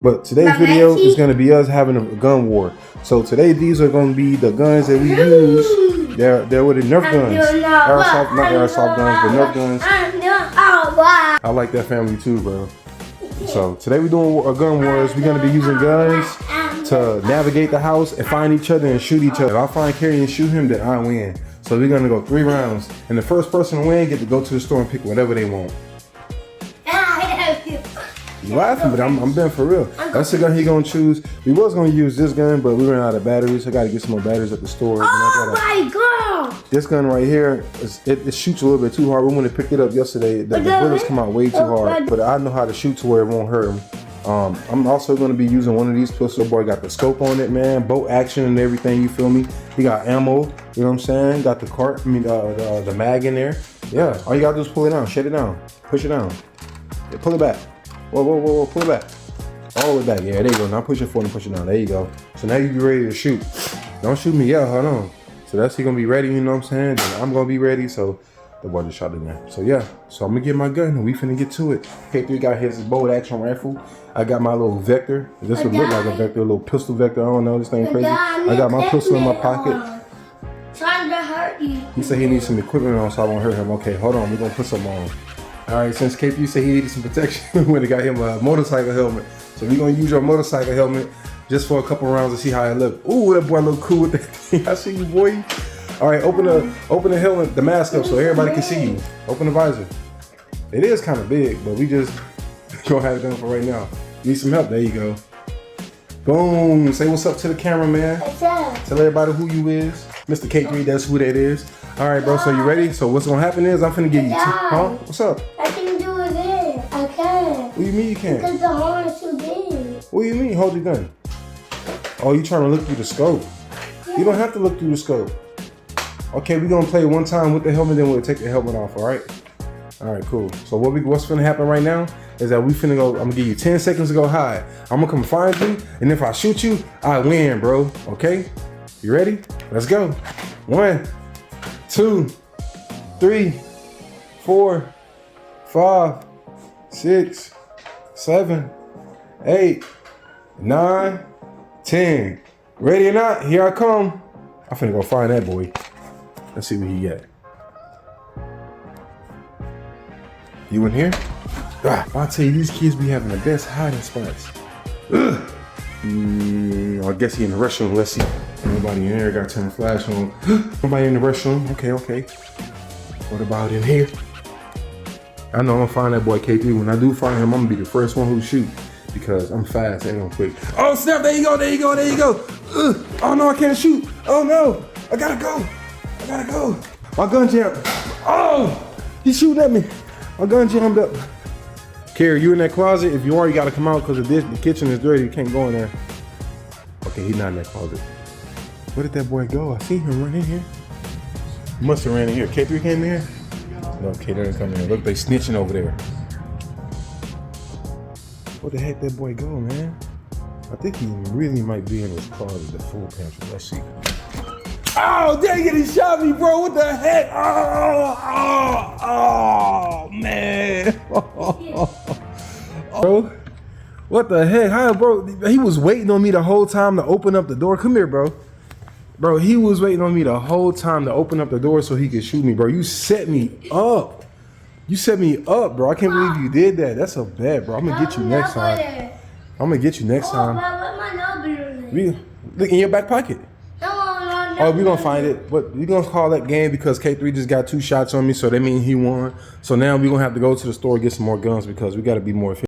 But today's video is going to be us having a gun war. So today these are going to be the guns that we use. They're with the Nerf guns. Airsoft, not airsoft guns, but Nerf guns. I like that family too, bro. So today we're doing a gun wars. We're going to be using guns to navigate the house and find each other and shoot each other. If I find Carrie and shoot him, then I win. So we're going to go 3 rounds. And the first person to win get to go to the store and pick whatever they want. You laughing, but I'm being for real. That's the gun he gonna choose. We was gonna use this gun, but we ran out of batteries. I gotta get some more batteries at the store. Oh my god! This gun right here, it shoots a little bit too hard. We when they picked it up yesterday, the bullets come out way too hard. But I know how to shoot to where it won't hurt him. I'm also gonna be using one of these pistols. Boy, got the scope on it, man. Bolt action and everything. You feel me? He got ammo. You know what I'm saying? Got the the mag in there. Yeah. All you gotta do is pull it down, shut it down, push it down, yeah, pull it back. Whoa, pull it back. All the way back. Yeah, there you go. Now push it forward and push it down. There you go. So now you be ready to shoot. Don't shoot me yet, hold on. So that's he gonna be ready, you know what I'm saying? Then I'm gonna be ready, so the boy just shot it there. So yeah, so I'm gonna get my gun and we finna get to it. K3 got his bolt action rifle. I got my little Vector. This would look like a Vector, a little pistol Vector. I don't know, this thing crazy. I got my pistol in my pocket. Trying to hurt you. He said he needs some equipment on so I won't hurt him. Okay, hold on, we're gonna put some on. All right, since KP said he needed some protection, we went and got him a motorcycle helmet. So we're gonna use your motorcycle helmet just for a couple rounds to see how it look. Ooh, that boy look cool with that thing. I see you, boy. All right, open the helmet, the mask up so everybody can see you. Open the visor. It is kind of big, but we just gonna have it done for right now. Need some help, there you go. Boom, say what's up to the camera, man. Tell everybody who you is. Mr. K3, that's who that is. All right, bro, so you ready? So what's gonna happen is I'm finna give you two, huh? What's up? I can do it there. I can. What do you mean you can't? Because the horn is too big. What do you mean? Hold your gun. Oh, you trying to look through the scope? Yeah. You don't have to look through the scope. Okay, we're gonna play one time with the helmet, then we'll take the helmet off, all right? All right, cool. So what's finna happen right now is that we finna go, I'm gonna give you 10 seconds to go hide. I'm gonna come find you, and if I shoot you, I win, bro, okay? You ready? Let's go. 1, 2, 3, 4, 5, 6, 7, 8, 9, 10. Ready or not, here I come. I'm finna go find that boy. Let's see what he got. You in here? I'll tell you, these kids be having the best hiding spots. I guess he in the restroom. Let's see. Nobody in here. Got to turn the flash on. Nobody in the restroom. Okay. What about in here? I know I'm gonna find that boy K3. When I do find him, I'm gonna be the first one who shoot because I'm fast and I'm quick. Oh snap! There you go. Oh no, I can't shoot. Oh no, I gotta go. My gun jammed. Oh, he's shooting at me. My gun jammed up. Carrie, you in that closet? If you are, you gotta come out because the kitchen is dirty. You can't go in there. Okay, he's not in that closet. Where did that boy go? I see him run in here. He must have ran in here. K3 came in here? No, K3 didn't come in here. Look, they snitching over there. Where the heck that boy go, man? I think he really might be in his closet, the full pantry. Let's see. Oh, dang it, he shot me, bro. What the heck? Oh, man. Bro, what the heck? How, bro? He was waiting on me the whole time to open up the door. Come here, bro. Bro, he was waiting on me the whole time to open up the door so he could shoot me, bro. You set me up. You set me up, bro. I can't believe you did that. That's so bad, bro. I'm gonna get you next time. I'm gonna get you next time. Look in your back pocket. Oh, we gonna find it, but we gonna call that game because K3 just got 2 shots on me, so that means he won. So now we gonna have to go to the store and get some more guns because we gotta be more efficient.